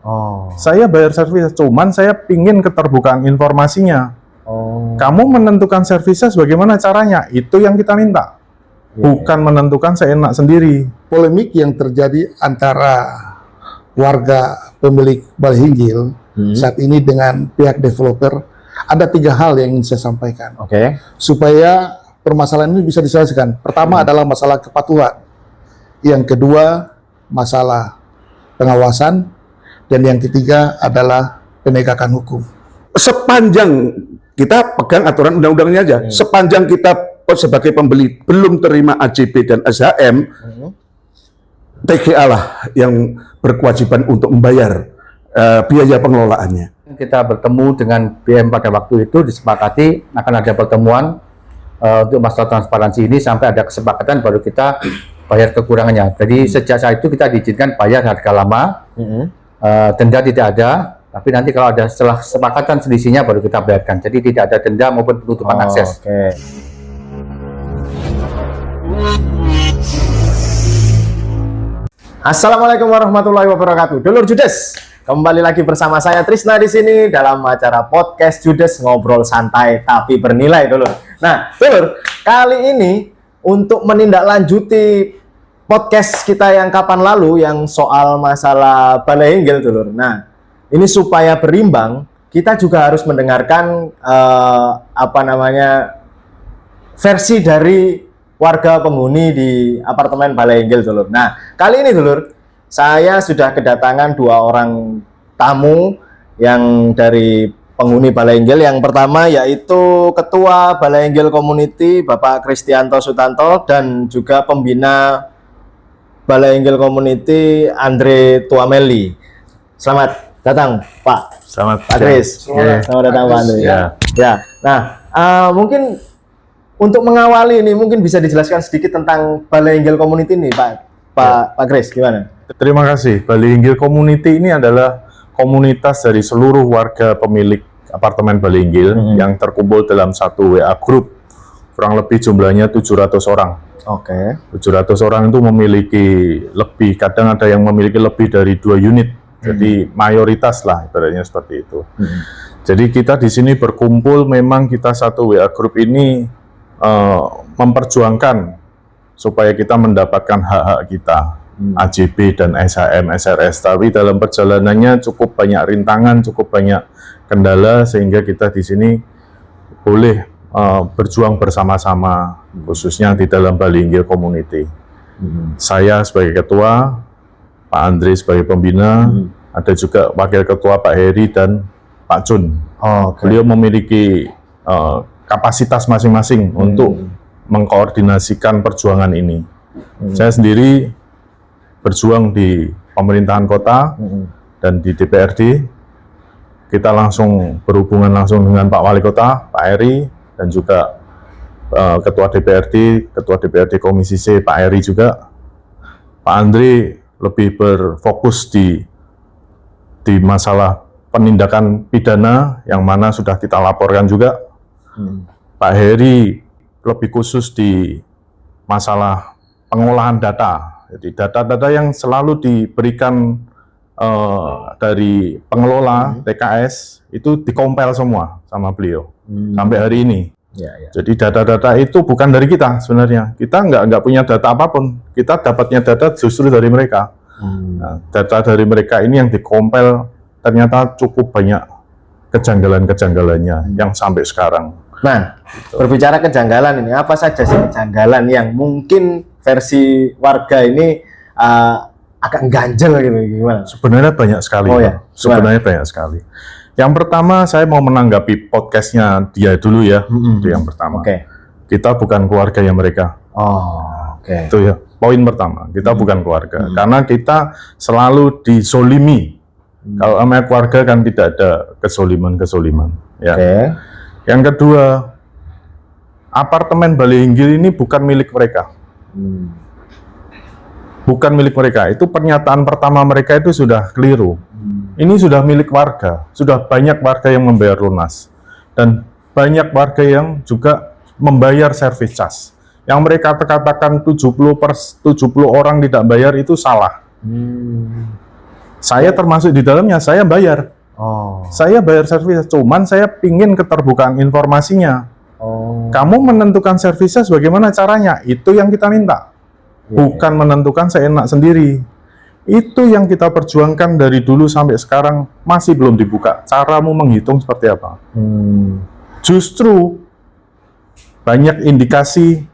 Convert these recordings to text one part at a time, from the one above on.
Oh. Saya bayar servis, cuman saya pingin keterbukaan informasinya. Oh. Kamu menentukan servisnya bagaimana caranya, itu yang kita minta. Bukan menentukan seenak sendiri. Polemik yang terjadi antara warga pemilik Balai Hinggil saat ini dengan pihak developer, ada 3 hal yang ingin saya sampaikan. Oke. Supaya permasalahan ini bisa diselesaikan. Pertama adalah masalah kepatuhan. Yang kedua, masalah pengawasan. Dan yang ketiga adalah penegakan hukum. Sepanjang kita pegang aturan undang-undangnya aja, sepanjang kita sebagai pembeli belum terima AJB dan SHM, TGA lah yang berkewajiban untuk membayar biaya pengelolaannya. Kita bertemu dengan BM pada waktu itu, disepakati akan ada pertemuan untuk masalah transparansi ini, sampai ada kesepakatan baru kita bayar kekurangannya. Jadi sejak saat itu kita diizinkan bayar harga lama, denda tidak ada, tapi nanti kalau ada setelah kesepakatan selisihnya baru kita bayarkan. Jadi tidak ada denda maupun penutupan akses. Assalamualaikum warahmatullahi wabarakatuh. Dulur Judes, kembali lagi bersama saya Trisna di sini dalam acara podcast Judes, ngobrol santai tapi bernilai, dulur. Nah, dulur, kali ini untuk menindaklanjuti podcast kita yang kapan lalu yang soal masalah Balai Hinggil, dulur. Nah, ini supaya berimbang, kita juga harus mendengarkan versi dari warga penghuni di apartemen Balai Hinggil, dulur. Nah, kali ini, dulur, saya sudah kedatangan 2 orang tamu yang dari penghuni Balai Hinggil. Yang pertama yaitu Ketua Balai Hinggil Community, Bapak Kristianto Sutanto, dan juga pembina Balai Hinggil Community, Andre Tuameli. Selamat datang, Pak. Selamat Pak Kris. Selamat datang, Pak Andre. Ya. Nah, mungkin untuk mengawali ini, mungkin bisa dijelaskan sedikit tentang Balai Hinggil Community ini, Pak Kris, gimana? Terima kasih. Balai Hinggil Community ini adalah komunitas dari seluruh warga pemilik apartemen Balai Hinggil yang terkumpul dalam satu WA group. Kurang lebih jumlahnya 700 orang. Oke. 700 orang itu memiliki lebih, kadang ada yang memiliki lebih dari 2 unit. Jadi mayoritas lah ibaratnya seperti itu. Jadi kita di sini berkumpul, memang kita satu WA group ini memperjuangkan supaya kita mendapatkan hak-hak kita, AJB dan SHM, SRS. Tapi dalam perjalanannya cukup banyak rintangan, cukup banyak kendala, sehingga kita di sini boleh berjuang bersama-sama, khususnya di dalam Balai Hinggil Community. Saya sebagai ketua, Pak Andre sebagai pembina, ada juga wakil ketua Pak Heri dan Pak Jun. Beliau memiliki kapasitas masing-masing untuk mengkoordinasikan perjuangan ini. Saya sendiri berjuang di pemerintahan kota dan di DPRD. Kita langsung berhubungan langsung dengan Pak Wali Kota, Pak Heri, dan juga Ketua DPRD Komisi C, Pak Heri juga. Pak Andre lebih berfokus di masalah penindakan pidana yang mana sudah kita laporkan juga. Pak Heri lebih khusus di masalah pengolahan data. Jadi data-data yang selalu diberikan dari pengelola TKS itu dikompil semua sama beliau sampai hari ini. Jadi data-data itu bukan dari kita sebenarnya. Kita nggak punya data apapun. Kita dapatnya data justru dari mereka. Nah, data dari mereka ini yang dikompil ternyata cukup banyak kejanggalan-kejanggalannya yang sampai sekarang. Nah, berbicara kejanggalan ini, apa saja sih kejanggalan yang mungkin versi warga ini agak ganjel gitu, gimana? Sebenarnya banyak sekali. Sebenarnya banyak sekali. Yang pertama, saya mau menanggapi podcastnya dia dulu ya. Itu yang pertama. Kita bukan keluarganya mereka. Itu ya. Poin pertama, kita bukan keluarga. Karena kita selalu dizolimi. Kalau sama keluarga kan tidak ada kesoliman-kesoliman. Ya. Yang kedua, apartemen Balai Hinggil ini bukan milik mereka. Bukan milik mereka. Itu pernyataan pertama mereka itu sudah keliru. Ini sudah milik warga. Sudah banyak warga yang membayar lunas. Dan banyak warga yang juga membayar service charge. Yang mereka katakan 70 orang tidak bayar itu salah. Saya termasuk di dalamnya, saya bayar. Oh. Saya bayar servis, cuman saya pingin keterbukaan informasinya. Oh. Kamu menentukan servisnya bagaimana caranya, itu yang kita minta. Bukan menentukan seenak sendiri. Itu yang kita perjuangkan dari dulu sampai sekarang, masih belum dibuka. Caramu menghitung seperti apa? Justru banyak indikasi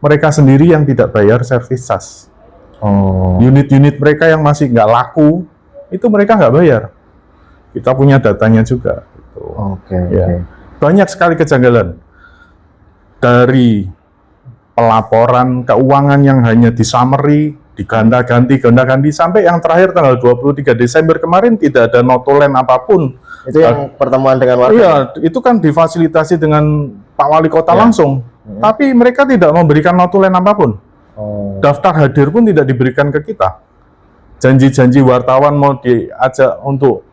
mereka sendiri yang tidak bayar servis SAS. Oh. Unit-unit mereka yang masih nggak laku, itu mereka nggak bayar. Kita punya datanya juga. Gitu. Oke. Ya. Oke. Banyak sekali kejanggalan. Dari pelaporan keuangan yang hanya di summary, diganda-ganti, sampai yang terakhir tanggal 23 Desember kemarin tidak ada notulen apapun. Itu yang pertemuan dengan warga. Iya, itu kan difasilitasi dengan Pak Wali Kota langsung. Tapi mereka tidak memberikan notulen apapun. Oh. Daftar hadir pun tidak diberikan ke kita. Janji-janji wartawan mau diajak untuk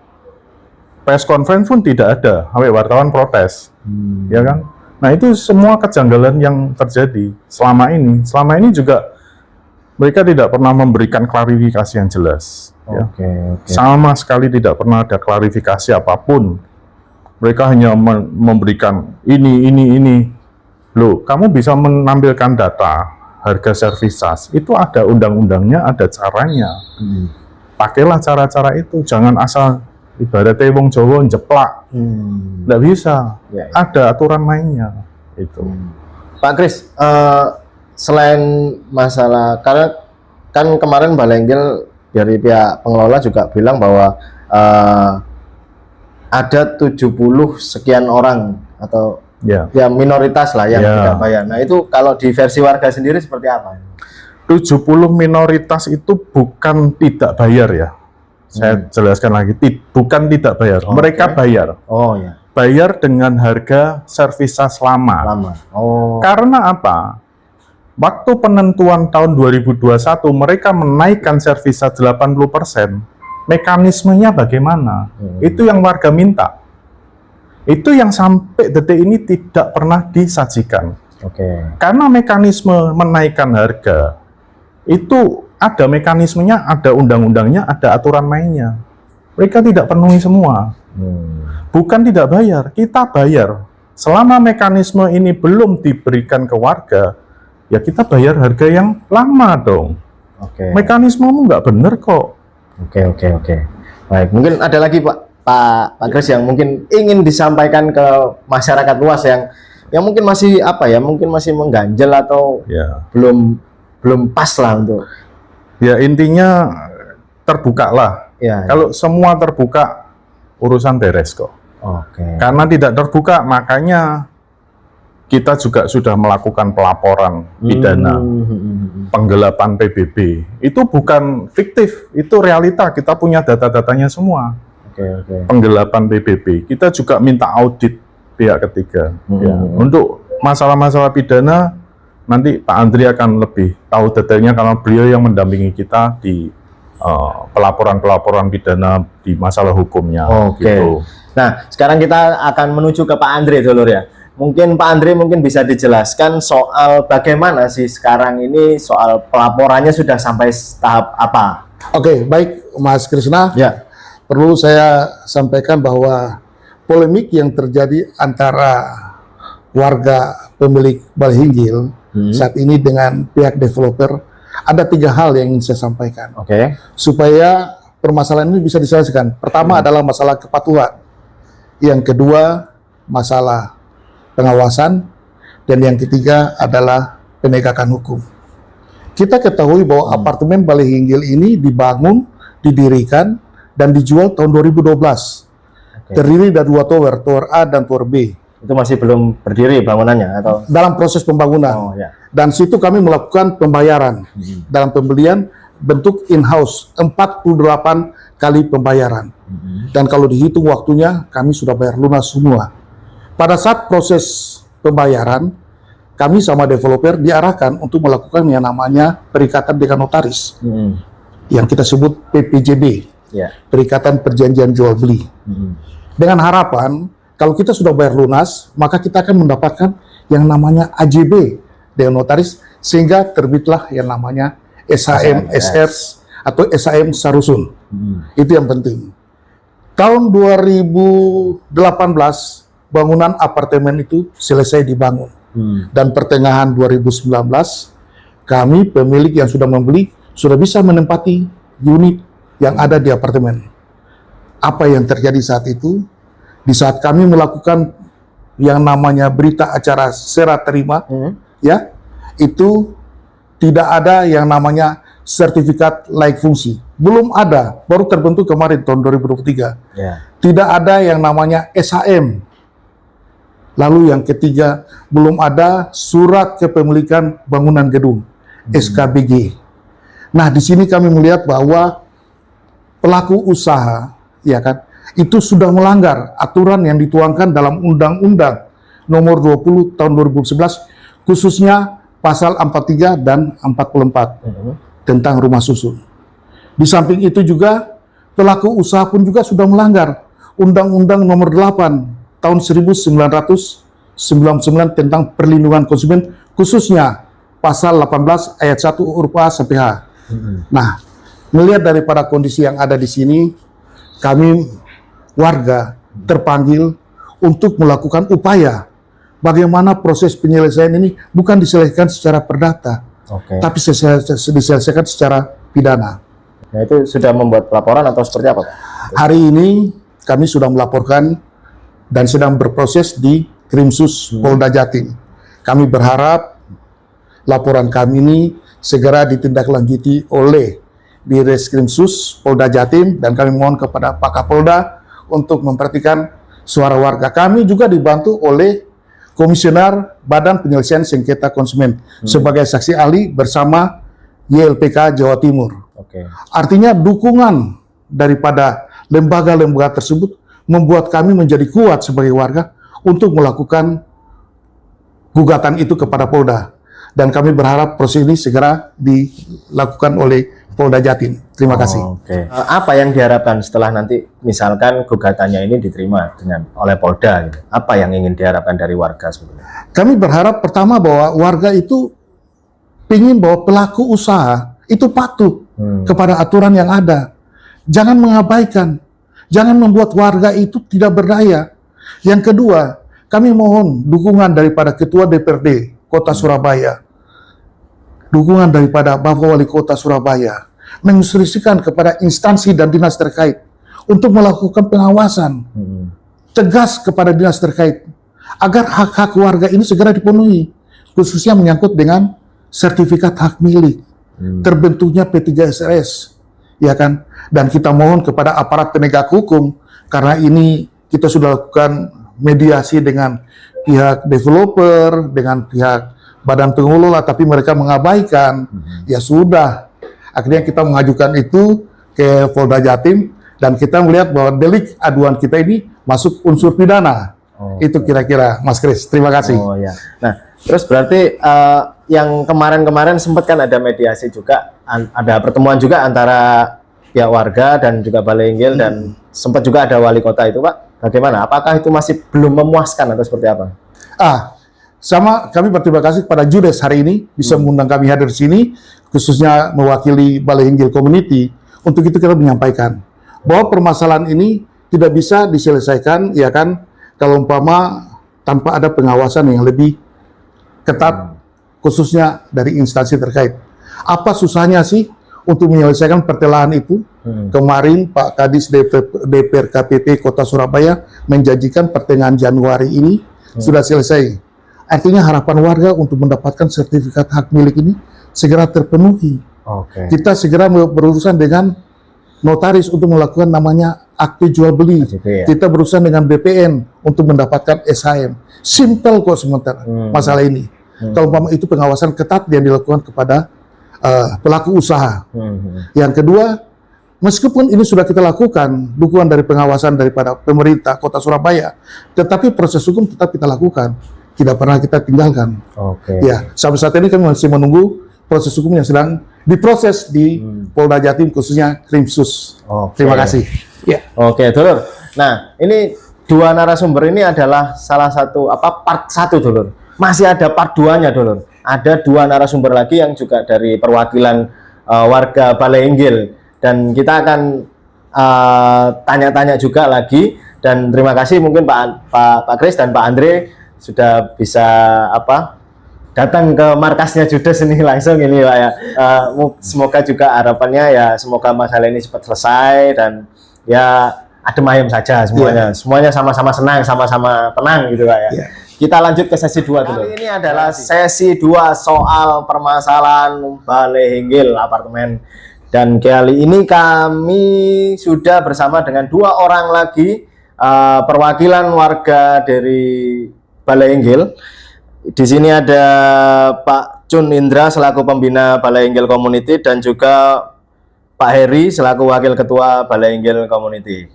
press conference pun tidak ada. Sampai wartawan protes. Ya kan? Nah, itu semua kejanggalan yang terjadi selama ini. Selama ini juga mereka tidak pernah memberikan klarifikasi yang jelas. Ya. Oke. Sama sekali tidak pernah ada klarifikasi apapun. Mereka hanya memberikan ini. Loh, kamu bisa menampilkan data harga servis SAS. Itu ada undang-undangnya, ada caranya. Pakailah cara-cara itu. Jangan asal ibaratnya wong Jawa jeplak. Nggak bisa. Ya. Ada aturan mainnya. Itu. Pak Kris, selain masalah, karena kan kemarin Balenggil dari pihak pengelola juga bilang bahwa ada 70 sekian orang atau Ya. ya minoritas lah yang Ya. tidak bayar. Nah itu kalau di versi warga sendiri seperti apa? 70 minoritas itu bukan tidak bayar ya. Saya jelaskan lagi, bukan tidak bayar. Oke. Mereka bayar. Oh ya, Bayar dengan harga servis SAS lama. lama. Oh. Karena apa? Waktu penentuan tahun 2021 mereka menaikkan servis SAS 80%. Mekanismenya bagaimana? Itu yang warga minta. Itu yang sampai detik ini tidak pernah disajikan. Oke. Karena mekanisme menaikkan harga itu ada mekanismenya, ada undang-undangnya, ada aturan mainnya. Mereka tidak penuhi semua. Bukan tidak bayar, kita bayar. Selama mekanisme ini belum diberikan ke warga, ya kita bayar harga yang lama dong. Oke. Mekanismemu nggak bener kok. Oke. Baik, mungkin ada lagi Pak Kris yang mungkin ingin disampaikan ke masyarakat luas yang mungkin masih mungkin masih mengganjal atau Ya. belum pas lah untuk. Ya intinya terbuka lah. Ya. Kalau semua terbuka, urusan beres kok. Oke. Karena tidak terbuka, makanya kita juga sudah melakukan pelaporan pidana, penggelapan PBB. Itu bukan fiktif, itu realita. Kita punya data-datanya semua. Oke. Penggelapan PBB. Kita juga minta audit pihak ketiga. Ya. Untuk masalah-masalah pidana, nanti Pak Andri akan lebih tahu detailnya karena beliau yang mendampingi kita di pelaporan-pelaporan pidana di masalah hukumnya. Oke. Gitu. Nah, sekarang kita akan menuju ke Pak Andri dulu ya. Mungkin Pak Andri mungkin bisa dijelaskan soal bagaimana sih sekarang ini soal pelaporannya sudah sampai tahap apa? Oke, baik Mas Krisna. Ya. Perlu saya sampaikan bahwa polemik yang terjadi antara warga pemilik Baleenggil saat ini dengan pihak developer, ada 3 hal yang ingin saya sampaikan. Oke. Supaya permasalahan ini bisa diselesaikan. Pertama adalah masalah kepatuhan. Yang kedua, masalah pengawasan. Dan yang ketiga adalah penegakan hukum. Kita ketahui bahwa apartemen Baleenggil ini dibangun, didirikan, dan dijual tahun 2012. Terdiri dari 2 tower, tower A dan tower B. Itu masih belum berdiri bangunannya atau? Dalam proses pembangunan. Oh ya. Dan situ kami melakukan pembayaran. Dalam pembelian bentuk in-house, 48 kali pembayaran. Dan kalau dihitung waktunya, kami sudah bayar lunas semua. Pada saat proses pembayaran, kami sama developer diarahkan untuk melakukan yang namanya perikatan dengan notaris. Yang kita sebut PPJB. Ya. Perikatan Perjanjian Jual Beli. Dengan harapan kalau kita sudah bayar lunas, maka kita akan mendapatkan yang namanya AJB dengan notaris, sehingga terbitlah yang namanya SHM, SR atau SAM Sarusun. Itu yang penting. Tahun 2018 bangunan apartemen itu selesai dibangun. Dan pertengahan 2019 kami pemilik yang sudah membeli sudah bisa menempati unit yang ada di apartemen. Apa yang terjadi saat itu? Di saat kami melakukan yang namanya berita acara serah terima, ya, itu tidak ada yang namanya sertifikat layak fungsi. Belum ada, baru terbentuk kemarin tahun 2023. Ya. Tidak ada yang namanya SHM. Lalu yang ketiga, belum ada surat kepemilikan bangunan gedung, SKBG. Nah, di sini kami melihat bahwa pelaku usaha, ya kan, itu sudah melanggar aturan yang dituangkan dalam Undang-Undang Nomor 20 Tahun 2011, khususnya pasal 43 dan 44 tentang rumah susun. Di samping itu juga pelaku usaha pun juga sudah melanggar Undang-Undang Nomor 8 Tahun 1999 tentang perlindungan konsumen, khususnya pasal 18 ayat 1 huruf A sampai H. Nah, melihat daripada kondisi yang ada di sini, kami warga terpanggil untuk melakukan upaya bagaimana proses penyelesaian ini bukan diselesaikan secara perdata, tapi diselesaikan secara pidana. Nah, itu sudah membuat pelaporan atau seperti apa, Pak? Hari ini kami sudah melaporkan dan sedang berproses di Krimsus Polda Jatim. Kami berharap laporan kami ini segera ditindaklanjuti oleh di Reskrimsus Polda Jatim, dan kami mohon kepada Pak Kapolda untuk memperhatikan suara warga. Kami juga dibantu oleh Komisioner Badan Penyelesaian Sengketa Konsumen sebagai saksi ahli bersama YLPK Jawa Timur. Artinya dukungan daripada lembaga-lembaga tersebut membuat kami menjadi kuat sebagai warga untuk melakukan gugatan itu kepada Polda. Dan kami berharap proses ini segera dilakukan oleh Polda Jatim. Terima kasih. Apa yang diharapkan setelah nanti misalkan gugatannya ini diterima oleh Polda? Gitu? Apa yang ingin diharapkan dari warga sebetulnya? Kami berharap pertama bahwa warga itu ingin bahwa pelaku usaha itu patuh kepada aturan yang ada. Jangan mengabaikan. Jangan membuat warga itu tidak berdaya. Yang kedua, kami mohon dukungan daripada Ketua DPRD Kota Surabaya, dukungan daripada Bapak Wali Kota Surabaya, menginstruksikan kepada instansi dan dinas terkait untuk melakukan pengawasan tegas kepada dinas terkait agar hak-hak warga ini segera dipenuhi, khususnya menyangkut dengan sertifikat hak milik, terbentuknya P3SRS, ya kan? Dan kita mohon kepada aparat penegak hukum, karena ini kita sudah lakukan mediasi dengan pihak developer, dengan pihak badan pengelola, tapi mereka mengabaikan. Ya sudah, akhirnya kita mengajukan itu ke Polda Jatim, dan kita melihat bahwa delik aduan kita ini masuk unsur pidana. Itu kira-kira, Mas Kris. Terima kasih. Nah, terus berarti yang kemarin-kemarin sempat kan ada mediasi juga, ada pertemuan juga antara pihak warga dan juga Balai Inggil, dan sempat juga ada wali kota itu, Pak. Bagaimana? Apakah itu masih belum memuaskan atau seperti apa? Sama kami berterima kasih kepada Judes hari ini bisa mengundang kami hadir di sini, khususnya mewakili Balai Inggil Community. Untuk itu kita menyampaikan bahwa permasalahan ini tidak bisa diselesaikan, ya kan, kalau umpama tanpa ada pengawasan yang lebih ketat, khususnya dari instansi terkait. Apa susahnya sih untuk menyelesaikan pertelahan itu? Kemarin Pak Kadis DPR KPP Kota Surabaya menjanjikan pertengahan Januari ini sudah selesai. Artinya harapan warga untuk mendapatkan sertifikat hak milik ini segera terpenuhi. Kita segera berurusan dengan notaris untuk melakukan namanya akte jual beli. Kita berurusan dengan BPN untuk mendapatkan SHM. Simple kok sementara masalah ini. Kalau umpama itu pengawasan ketat yang dilakukan kepada pelaku usaha. Yang kedua, meskipun ini sudah kita lakukan, dukungan dari pengawasan daripada pemerintah Kota Surabaya, tetapi proses hukum tetap kita lakukan, tidak pernah kita tinggalkan. Ya, sampai saat ini kami masih menunggu proses hukum yang sedang diproses di Polda Jatim, khususnya Krimsus. Terima kasih. Ya. Dulur. Nah, ini dua narasumber ini adalah salah satu part 1, Dulur. Masih ada part 2-nya, Dulur. Ada dua narasumber lagi yang juga dari perwakilan warga Balai Inggil. dan kita akan tanya-tanya juga lagi. Dan terima kasih mungkin Pak Kris dan Pak Andre sudah bisa datang ke markasnya Judes ini langsung ini Pak ya. Semoga juga harapannya ya semoga masalah ini cepat selesai dan ya adem ayem saja semuanya. Semuanya sama-sama senang, sama-sama tenang gitu Pak ya. Kita lanjut ke sesi 2 dulu. Kali ini adalah sesi 2 soal permasalahan Balai Henggil apartemen. Dan kali ini kami sudah bersama dengan 2 orang lagi perwakilan warga dari Balai Henggil. Di sini ada Pak Cun Indra selaku pembina Balai Henggil Community dan juga Pak Heri selaku wakil ketua Balai Henggil Community.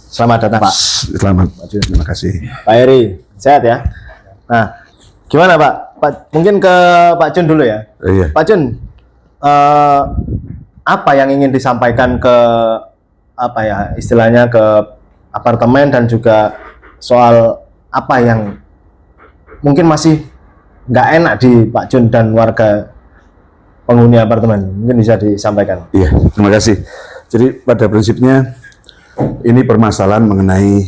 Selamat datang Pak. Selamat, terima kasih. Pak Heri, sehat ya? Nah, gimana Pak? Mungkin ke Pak Cun dulu ya. Iya. Pak Cun, apa yang ingin disampaikan ke istilahnya ke apartemen dan juga soal apa yang mungkin masih nggak enak di Pak Cun dan warga penghuni apartemen, mungkin bisa disampaikan. Iya, terima kasih. Jadi pada prinsipnya ini permasalahan mengenai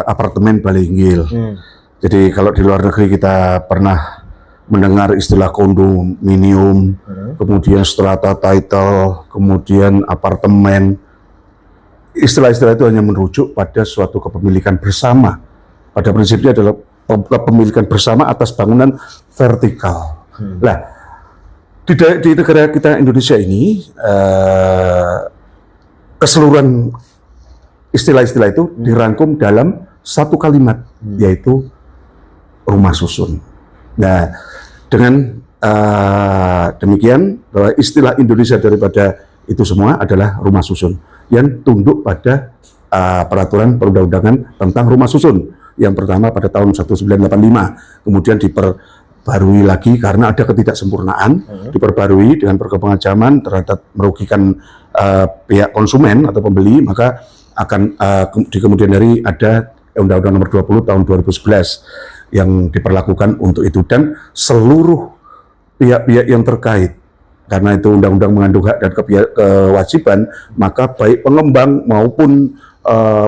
apartemen Balai Henggil. Jadi kalau di luar negeri kita pernah mendengar istilah kondominium, kemudian strata title, kemudian apartemen. Istilah-istilah itu hanya merujuk pada suatu kepemilikan bersama. Pada prinsipnya adalah kepemilikan bersama atas bangunan vertikal. Nah, di negara kita Indonesia ini keseluruhan istilah-istilah itu dirangkum dalam satu kalimat, yaitu rumah susun. Nah, dengan demikian bahwa istilah Indonesia daripada itu semua adalah rumah susun yang tunduk pada peraturan perundang-undangan tentang rumah susun. Yang pertama pada tahun 1985, kemudian diperbarui lagi karena ada ketidaksempurnaan, diperbarui dengan perkembangan zaman terhadap merugikan pihak konsumen atau pembeli, maka akan di kemudian hari ada Undang-Undang Nomor 20 tahun 2011 yang diperlakukan untuk itu, dan seluruh pihak-pihak yang terkait, karena itu undang-undang mengandung hak dan kewajiban, maka baik pengembang maupun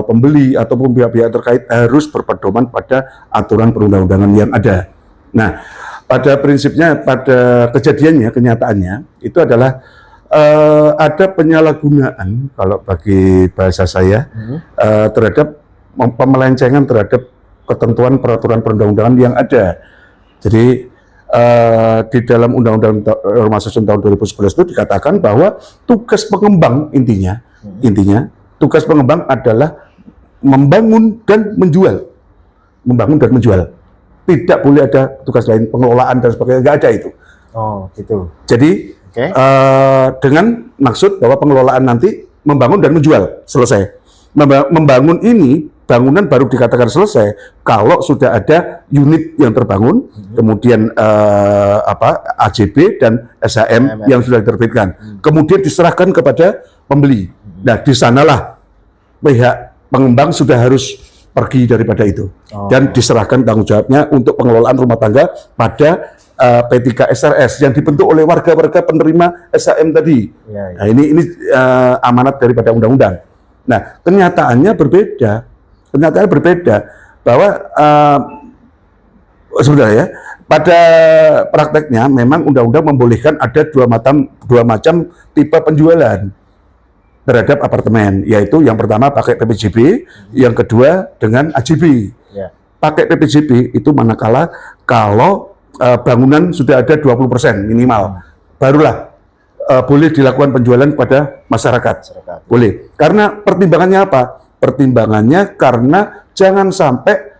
pembeli ataupun pihak-pihak terkait harus berpedoman pada aturan perundang-undangan yang ada. Nah, pada prinsipnya, pada kejadiannya, kenyataannya itu adalah ada penyalahgunaan, kalau bagi bahasa saya, terhadap pemelencengan terhadap ketentuan peraturan perundang-undangan yang ada. Jadi di dalam Undang-Undang Rumah Susun tahun 2011 itu dikatakan bahwa tugas pengembang intinya tugas pengembang adalah membangun dan menjual. Membangun dan menjual. Tidak boleh ada tugas lain, pengelolaan dan sebagainya, nggak ada itu. Oh, gitu. Jadi dengan maksud bahwa pengelolaan nanti membangun dan menjual, selesai. Membangun ini, bangunan baru dikatakan selesai kalau sudah ada unit yang terbangun, kemudian AJB dan SHM yang sudah diterbitkan, kemudian diserahkan kepada pembeli. Nah, di sanalah pihak pengembang sudah harus pergi daripada itu dan diserahkan tanggung jawabnya untuk pengelolaan rumah tangga pada P3 SRS yang dibentuk oleh warga-warga penerima SHM tadi. Nah, ini amanat daripada undang-undang. Nah, kenyataannya berbeda. Bahwa sebenarnya pada prakteknya memang undang-undang membolehkan ada dua macam tipe penjualan terhadap apartemen, yaitu yang pertama pakai PPJB, yang kedua dengan AJB. Pakai PPJB itu manakala kalau bangunan sudah ada 20% minimal, barulah boleh dilakukan penjualan kepada masyarakat. Boleh. Karena pertimbangannya apa? Pertimbangannya karena jangan sampai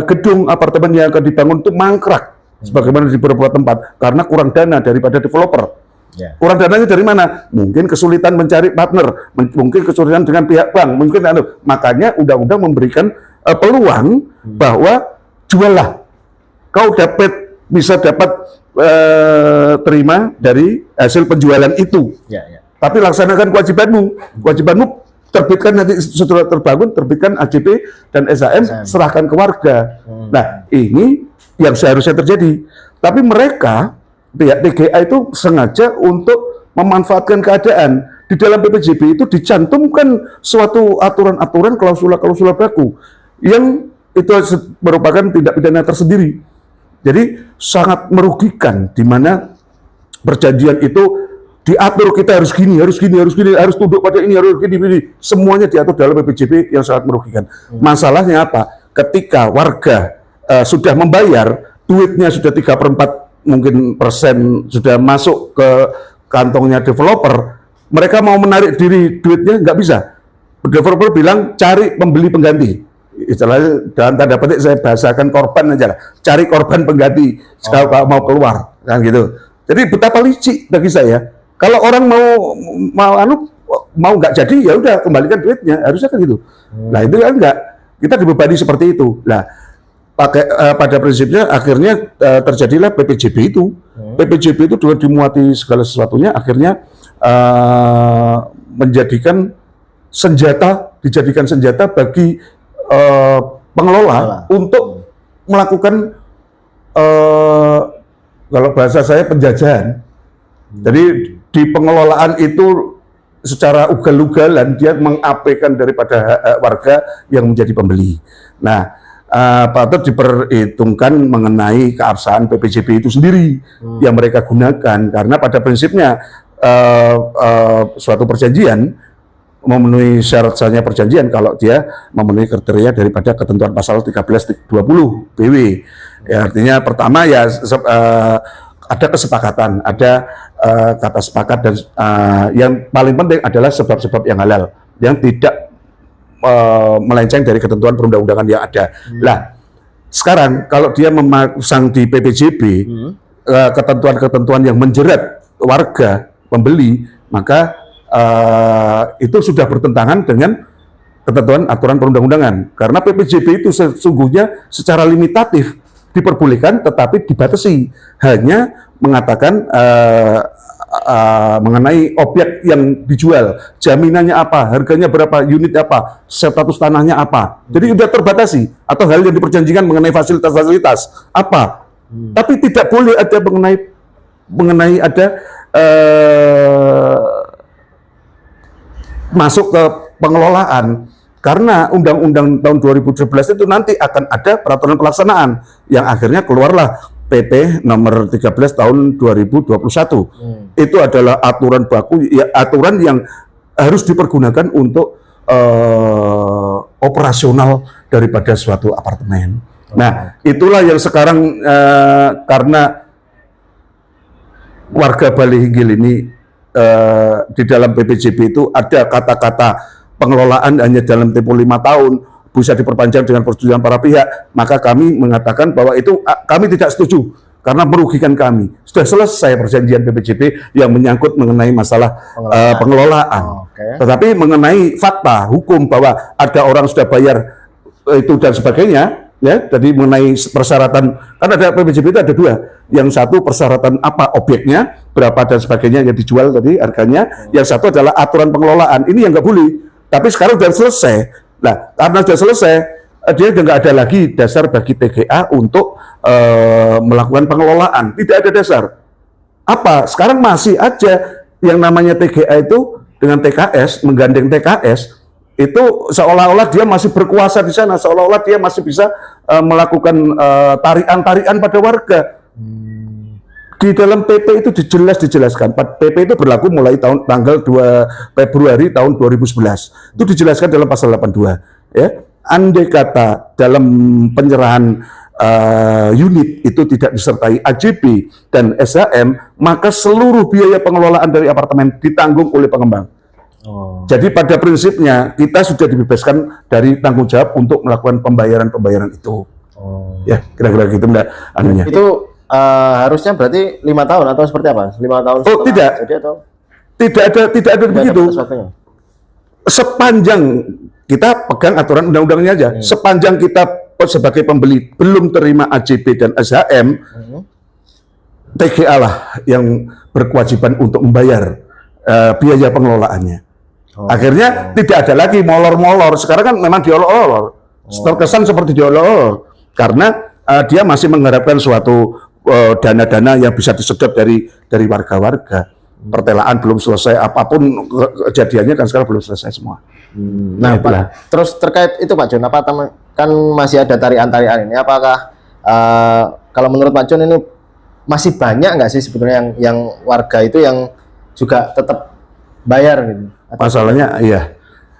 gedung apartemen yang akan dibangun itu mangkrak, sebagaimana di beberapa tempat, karena kurang dana daripada developer. Kurang dananya dari mana? Mungkin kesulitan mencari partner, mungkin kesulitan dengan pihak bank, makanya undang-undang memberikan peluang bahwa juallah, kau bisa dapat terima dari hasil penjualan itu. Tapi laksanakan kewajibanmu terbitkan nanti setelah terbangun, terbitkan AJP dan SHM, serahkan ke warga. Nah, ini yang seharusnya terjadi. Tapi mereka pihak TGA itu sengaja untuk memanfaatkan keadaan. Di dalam PPJB itu dicantumkan suatu aturan-aturan, klausula-klausula baku yang itu merupakan tindak pidana tersendiri. Jadi sangat merugikan, di mana perjanjian itu diatur kita harus gini, harus tunduk pada ini, harus gini. Semuanya diatur dalam PPJB yang sangat merugikan. Masalahnya apa? Ketika warga sudah membayar, duitnya sudah 3/4 mungkin persen sudah masuk ke kantongnya developer, mereka mau menarik diri duitnya nggak bisa. Developer bilang cari pembeli pengganti. Istilahnya dalam tanda petik saya bahasakan korban aja lah. Cari korban pengganti kalau mau keluar, kan gitu. Jadi betapa licik bagi saya. Kalau orang mau nggak jadi ya udah kembalikan duitnya, harusnya kan gitu. Nah itu kan enggak. Kita dibebani seperti itu. Nah pada prinsipnya akhirnya terjadilah PPJB itu. PPJB itu juga dimuati segala sesuatunya, akhirnya dijadikan senjata bagi pengelola untuk melakukan kalau bahasa saya penjajahan. Jadi di pengelolaan itu secara ugal-ugalan dia mengabaikan daripada hak warga yang menjadi pembeli. Nah, patut diperhitungkan mengenai keabsahan PPJB itu sendiri yang mereka gunakan, karena pada prinsipnya suatu perjanjian memenuhi syarat sahnya perjanjian kalau dia memenuhi kriteria daripada ketentuan pasal 1320 BW. Ya, artinya pertama ya ada kesepakatan, ada kata sepakat, dan yang paling penting adalah sebab-sebab yang halal yang tidak melenceng dari ketentuan perundang-undangan yang ada. Lah, sekarang kalau dia memasang di PPJB ketentuan-ketentuan yang menjerat warga pembeli, maka itu sudah bertentangan dengan ketentuan aturan perundang-undangan. Karena PPJB itu sesungguhnya secara limitatif diperbolehkan, tetapi dibatasi, hanya mengatakan mengenai objek yang dijual, jaminannya apa, harganya berapa, unit apa, status tanahnya apa. Jadi sudah terbatasi, atau hal yang diperjanjikan mengenai fasilitas-fasilitas apa. Tapi tidak boleh ada mengenai ada masuk ke pengelolaan, karena Undang-Undang tahun 2017 itu nanti akan ada peraturan pelaksanaan yang akhirnya keluarlah PP nomor 13 tahun 2021. Itu adalah aturan baku, ya, aturan yang harus dipergunakan untuk operasional daripada suatu apartemen. Nah, itulah yang sekarang karena warga Balehinggil ini di dalam PPJB itu ada kata-kata pengelolaan hanya dalam tempo 5 tahun, bisa diperpanjang dengan persetujuan para pihak, maka kami mengatakan bahwa itu kami tidak setuju karena merugikan kami. Sudah selesai perjanjian PPJB yang menyangkut mengenai masalah pengelolaan. Tetapi mengenai fakta hukum bahwa ada orang sudah bayar itu dan sebagainya, ya, jadi mengenai persyaratan, kan ada PPJB itu ada dua. Yang satu persyaratan apa objeknya, berapa dan sebagainya yang dijual tadi harganya. Yang satu adalah aturan pengelolaan. Ini yang nggak boleh. Tapi sekarang sudah selesai. Nah, karena sudah selesai, dia sudah nggak ada lagi dasar bagi TGA untuk melakukan pengelolaan. Tidak ada dasar. Apa? Sekarang masih aja yang namanya TGA itu dengan TKS, menggandeng TKS, itu seolah-olah dia masih berkuasa di sana, seolah-olah dia masih bisa melakukan tarian-tarian pada warga. Di dalam PP itu dijelaskan. PP itu berlaku mulai tanggal 2 Februari tahun 2011. Itu dijelaskan dalam pasal 82. Ya, andai kata dalam penyerahan unit itu tidak disertai AJB dan SHM, maka seluruh biaya pengelolaan dari apartemen ditanggung oleh pengembang. Jadi pada prinsipnya kita sudah dibebaskan dari tanggung jawab untuk melakukan pembayaran itu. Ya, kira-kira gitu Mbak anunya. Itu harusnya berarti 5 tahun atau seperti apa? 5 tahun Oh, tidak. Jadi atau Tidak ada begitu. Sepanjang kita pegang aturan undang-undangnya aja, sepanjang kita sebagai pembeli belum terima AJB dan SHM, TGA lah yang berkewajiban untuk membayar biaya pengelolaannya. Akhirnya tidak ada lagi molor-molor. Sekarang kan memang diolok-olok, terkesan seperti diolok-olok, karena dia masih mengharapkan suatu dana-dana yang bisa disedot dari warga-warga. pertelaan belum selesai, apapun kejadiannya kan sekarang belum selesai semua. Nah, itulah. Pak, terus terkait itu Pak John, apa kan masih ada tarian-tarian ini? Apakah kalau menurut Pak John ini masih banyak nggak sih sebetulnya yang warga itu yang juga tetap bayar gitu? Masalahnya, iya.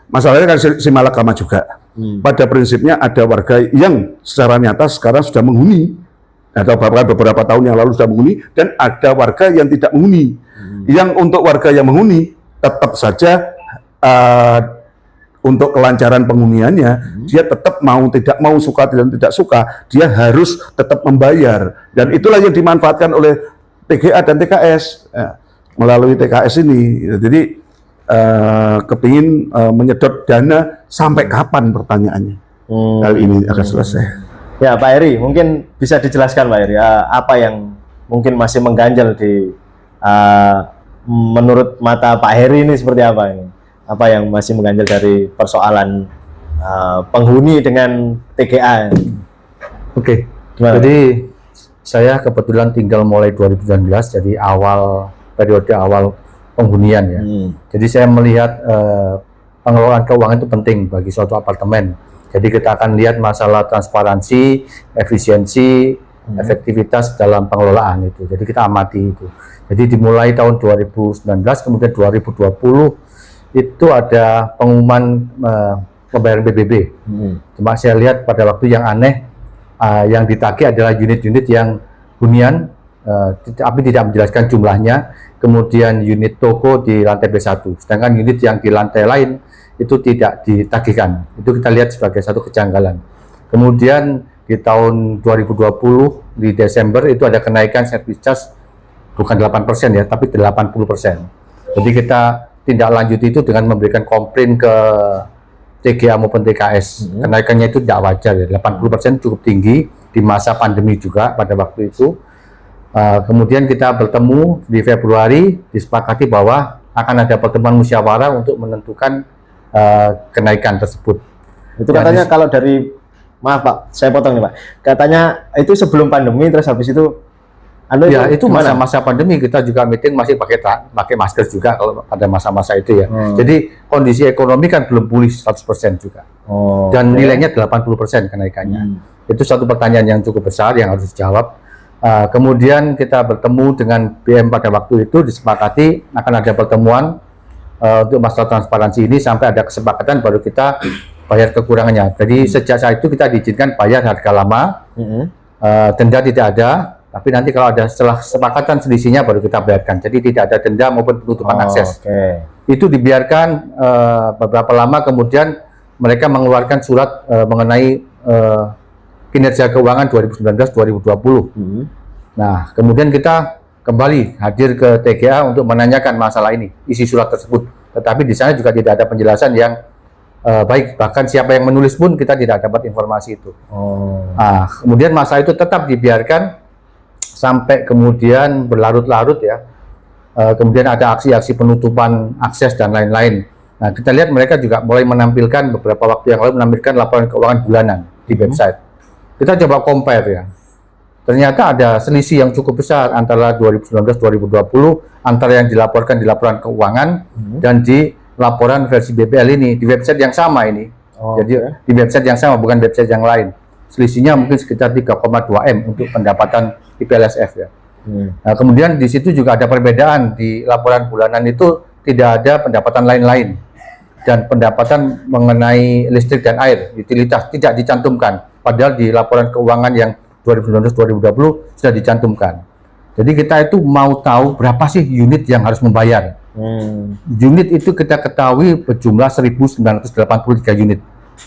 Masalahnya kan simalakama juga. Pada prinsipnya ada warga yang secara nyata sekarang sudah menghuni, atau bahkan beberapa tahun yang lalu sudah menghuni, dan ada warga yang tidak menghuni. Yang untuk warga yang menghuni tetap saja untuk kelancaran penghuniannya, dia tetap mau tidak mau, suka dan tidak suka, dia harus tetap membayar. Dan itulah yang dimanfaatkan oleh TGA dan TKS melalui TKS ini. Jadi kepingin menyedot dana sampai kapan pertanyaannya? Kali ini akan selesai. Ya Pak Heri, mungkin bisa dijelaskan Pak Heri, apa yang mungkin masih mengganjal di menurut mata Pak Heri ini seperti apa ini? Apa yang masih mengganjal dari persoalan penghuni dengan TGA? Oke. Gimana? Jadi saya kebetulan tinggal mulai 2019, jadi periode awal penghunian ya. Jadi saya melihat pengelolaan keuangan itu penting bagi suatu apartemen. Jadi kita akan lihat masalah transparansi, efisiensi, efektivitas dalam pengelolaan itu. Jadi kita amati itu. Jadi dimulai tahun 2019, kemudian 2020 itu ada pengumuman pembayaran PBB. Cuma saya lihat pada waktu yang aneh, yang ditagih adalah unit-unit yang hunian, tapi tidak menjelaskan jumlahnya. Kemudian unit toko di lantai B1, sedangkan unit yang di lantai lain itu tidak ditagihkan. Itu kita lihat sebagai satu kejanggalan. Kemudian di tahun 2020 di Desember itu ada kenaikan service charge bukan 8% ya, tapi 80%. Jadi kita tindak lanjut itu dengan memberikan komplain ke TGA maupun TKS. Kenaikannya itu tidak wajar ya, 80% cukup tinggi di masa pandemi juga pada waktu itu. Kemudian kita bertemu di Februari, disepakati bahwa akan ada pertemuan musyawarah untuk menentukan kenaikan tersebut. Itu katanya kalau dari, maaf Pak, saya potong nih Pak, katanya itu sebelum pandemi, terus habis itu ya itu masa-masa pandemi kita juga meeting masih pakai masker juga kalau pada masa-masa itu ya. Jadi kondisi ekonomi kan belum pulih 100% juga. Dan nilainya 80% kenaikannya. Itu satu pertanyaan yang cukup besar yang harus dijawab. Kemudian kita bertemu dengan BM pada waktu itu, disepakati akan ada pertemuan untuk masalah transparansi ini sampai ada kesepakatan baru kita bayar kekurangannya. Jadi sejak saat itu kita diizinkan bayar harga lama, denda tidak ada, tapi nanti kalau ada setelah kesepakatan selisihnya baru kita bayarkan. Jadi tidak ada denda maupun penutupan akses. Itu dibiarkan beberapa lama, kemudian mereka mengeluarkan surat mengenai kinerja keuangan 2019-2020. Nah, kemudian kita kembali hadir ke TGA untuk menanyakan masalah ini, isi surat tersebut. Tetapi di sana juga tidak ada penjelasan yang baik, bahkan siapa yang menulis pun kita tidak dapat informasi itu. Nah, kemudian masalah itu tetap dibiarkan sampai kemudian berlarut-larut ya. Kemudian ada aksi-aksi penutupan akses dan lain-lain. Nah, kita lihat mereka juga mulai menampilkan beberapa waktu yang lalu menampilkan laporan keuangan bulanan di website. Kita coba compare ya. Ternyata ada selisih yang cukup besar antara 2019-2020 antara yang dilaporkan di laporan keuangan dan di laporan versi BPL ini di website yang sama ini. Jadi di website yang sama, bukan website yang lain. Selisihnya mungkin sekitar 3,2 M untuk pendapatan IPLSF ya. Nah, kemudian di situ juga ada perbedaan di laporan bulanan itu tidak ada pendapatan lain-lain dan pendapatan mengenai listrik dan air utilitas tidak dicantumkan. Padahal di laporan keuangan yang 2019-2020 sudah dicantumkan. Jadi kita itu mau tahu berapa sih unit yang harus membayar. Unit itu kita ketahui berjumlah 1.983 unit.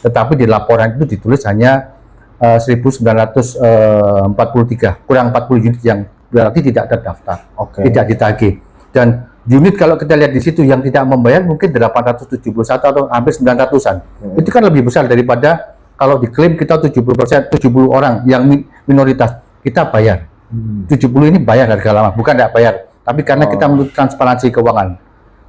Tetapi di laporan itu ditulis hanya 1.943, kurang 40 unit yang berarti tidak terdaftar, tidak ditagih. Dan unit kalau kita lihat di situ yang tidak membayar mungkin 871 atau hampir 900-an. Itu kan lebih besar daripada kalau diklaim kita 70%, 70 orang yang minoritas, kita bayar. 70 ini bayar harga lama, bukan tidak bayar. Tapi karena kita menuntut transparansi keuangan.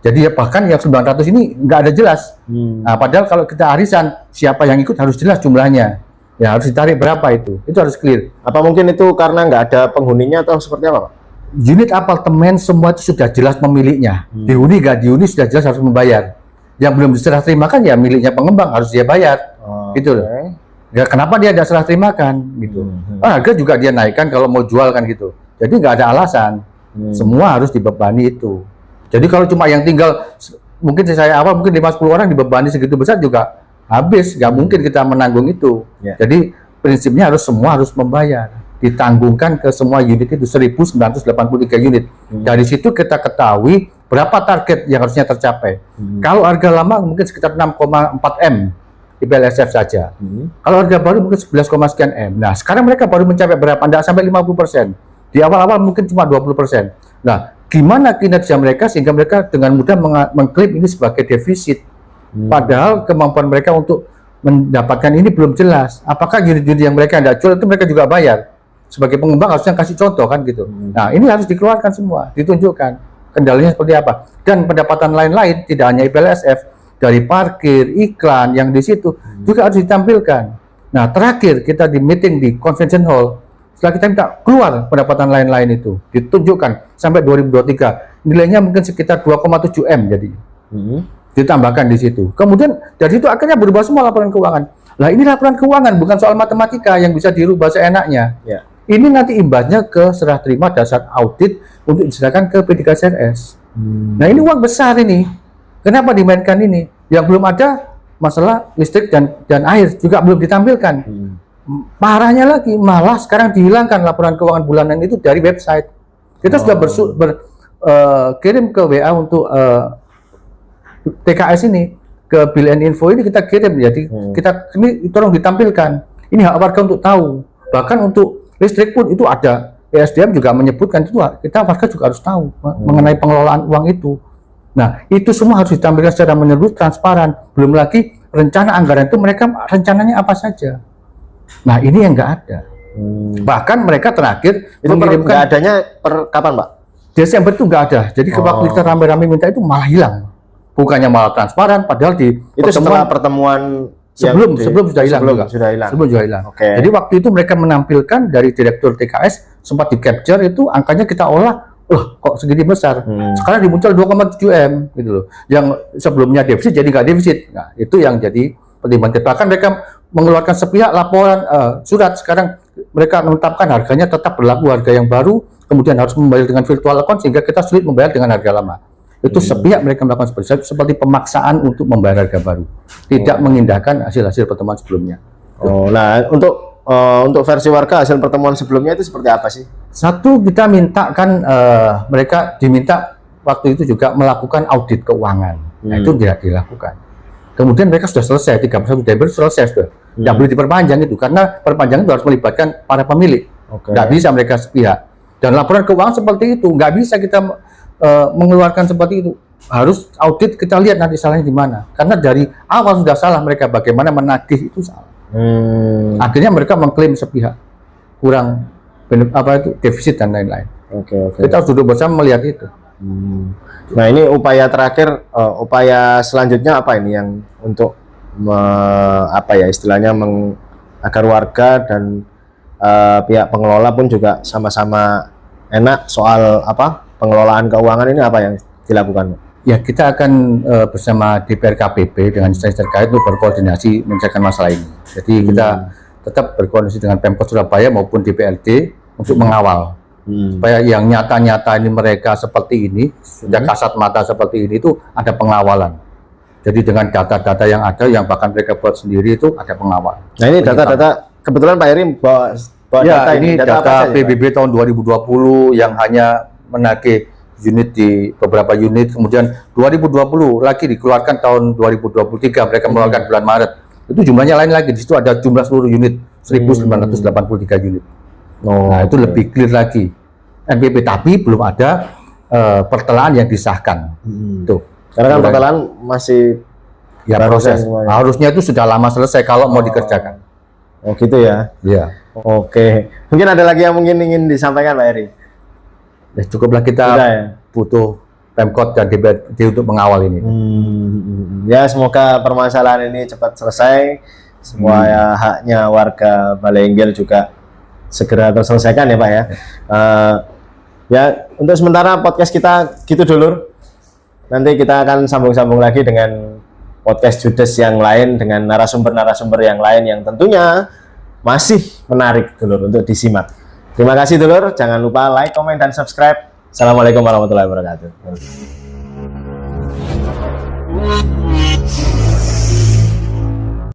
Jadi ya bahkan yang 900 ini nggak ada jelas. Nah, padahal kalau kita arisan, siapa yang ikut harus jelas jumlahnya. Ya harus ditarik berapa itu harus clear. Apa mungkin itu karena nggak ada penghuninya atau seperti apa Pak? unit apartemen semua itu sudah jelas pemiliknya. Dihuni nggak dihuni sudah jelas harus membayar. Yang belum diserah terimakan ya miliknya pengembang harus dia bayar. Gitu loh. Ya kenapa dia ada serah terimakan gitu. Harga juga dia naikkan kalau mau jual kan gitu. Jadi nggak ada alasan. Semua harus dibebani itu. Jadi kalau cuma yang tinggal mungkin saya awal mungkin 5-10 orang dibebani segitu besar juga habis, nggak mungkin kita menanggung itu. Jadi prinsipnya semua harus membayar, ditanggungkan ke semua unit itu 1.983 unit. Dari situ kita ketahui berapa target yang harusnya tercapai. Kalau harga lama mungkin sekitar 6,4 M IPLSF saja. Kalau harga baru mungkin 11, sekian M. Nah sekarang mereka baru mencapai berapa? Tidak sampai 50%. Di awal-awal mungkin cuma 20%. Nah gimana kinerja mereka sehingga mereka dengan mudah mengklaim ini sebagai defisit. Padahal kemampuan mereka untuk mendapatkan ini belum jelas. Apakah unit-unit yang mereka tidak jual itu mereka juga bayar? Sebagai pengembang harusnya kasih contoh kan gitu. Nah ini harus dikeluarkan semua, ditunjukkan kendalanya seperti apa. Dan pendapatan lain-lain tidak hanya IPLSF, dari parkir, iklan yang di situ juga harus ditampilkan. Nah terakhir kita di meeting di convention hall, setelah kita minta keluar pendapatan lain-lain itu, ditunjukkan sampai 2023 nilainya mungkin sekitar 2,7 M jadi. Ditambahkan di situ. Kemudian dari itu akhirnya berubah semua laporan keuangan. Lah ini laporan keuangan bukan soal matematika yang bisa dirubah seenaknya. Ini nanti imbasnya ke serah terima dasar audit untuk diserahkan ke P3SRS. Nah ini uang besar ini. Kenapa dimainkan ini? Yang belum ada masalah listrik dan air juga belum ditampilkan. Parahnya lagi malah sekarang dihilangkan laporan keuangan bulanan itu dari website. Kita sudah kirim ke WA untuk TKS ini, ke Bill and Info ini kita kirim. Jadi kita ini tolong ditampilkan. Ini hak warga untuk tahu. Bahkan untuk listrik pun itu ada. ESDM juga menyebutkan itu, kita warga juga harus tahu mengenai pengelolaan uang itu. Nah, itu semua harus ditampilkan secara menyeluruh, transparan. Belum lagi rencana anggaran itu mereka rencananya apa saja. Nah, ini yang nggak ada. Bahkan mereka terakhir itu mengirimkan nggak adanya per kapan, Pak? Desember itu nggak ada. Jadi waktu kita rame-rame minta itu malah hilang. Bukannya malah transparan, padahal di itu setelah pertemuan sebelum sudah hilang. Sebelum sudah hilang. Okay. Jadi waktu itu mereka menampilkan dari direktur TKS sempat di capture itu angkanya kita olah. Kok segini besar? Sekarang dimuncul 2,7 M gitu loh. Yang sebelumnya defisit jadi nggak defisit. Nah, itu yang jadi pertimbangan kita. Bahkan mereka mengeluarkan sepihak laporan surat. Sekarang mereka menetapkan harganya tetap berlaku harga yang baru, kemudian harus membayar dengan virtual account sehingga kita sulit membayar dengan harga lama. Itu sepihak mereka melakukan seperti pemaksaan untuk membayar harga baru. Tidak mengindahkan hasil-hasil pertemuan sebelumnya. Nah, untuk versi warga hasil pertemuan sebelumnya itu seperti apa sih? Satu, kita mintakan mereka diminta waktu itu juga melakukan audit keuangan. Nah, itu tidak dilakukan. Kemudian mereka sudah selesai 31 Desember selesai sudah. Tidak boleh diperpanjang itu karena perpanjangan itu harus melibatkan para pemilik. Nggak bisa mereka sepihak. Dan laporan keuangan seperti itu nggak bisa kita mengeluarkan seperti itu. Harus audit, kita lihat nanti salahnya di mana. Karena dari awal sudah salah mereka bagaimana menagih itu salah. Akhirnya mereka mengklaim sepihak kurang defisit dan lain-lain. Kita harus duduk bersama melihat itu. Nah ini upaya terakhir, upaya selanjutnya apa ini yang untuk istilahnya agar warga dan pihak pengelola pun juga sama-sama enak soal pengelolaan keuangan ini apa yang dilakukan? Ya kita akan bersama DPRKPP dengan instansi terkait untuk berkoordinasi menyelesaikan masalah ini. Jadi kita tetap berkoordinasi dengan Pemkot Surabaya maupun DPRD untuk mengawal supaya yang nyata-nyata ini mereka seperti ini sudah kasat mata seperti ini itu ada pengawalan. Jadi dengan data-data yang ada yang bahkan mereka buat sendiri itu ada pengawal. Nah ini data-data kebetulan Pak Heri bawa ya, data ini data PBB tahun 2020 yang hanya menagih unit di beberapa unit, kemudian 2020 lagi dikeluarkan tahun 2023 mereka mengeluarkan bulan Maret. Itu jumlahnya lain lagi, di situ ada jumlah seluruh unit 1.983 unit. Nah itu lebih clear lagi NPP, tapi belum ada pertelaan yang disahkan. Tuh. Karena kan pertelaan masih ya proses. Harusnya itu sudah lama selesai kalau mau dikerjakan. Oh gitu ya. Iya. Oke. Mungkin ada lagi yang mungkin ingin disampaikan Pak Heri. Ya cukuplah kita butuh Pemkot dan DPRD untuk mengawal ini. Ya semoga permasalahan ini cepat selesai. Semua haknya warga Baleenggel juga segera terselesaikan ya Pak ya. Ya, untuk sementara podcast kita gitu dulu. Nanti kita akan sambung-sambung lagi dengan podcast Judes yang lain, dengan narasumber-narasumber yang lain yang tentunya masih menarik dulur untuk disimak. Terima kasih dulur, jangan lupa like, comment, dan subscribe. Assalamualaikum warahmatullahi wabarakatuh.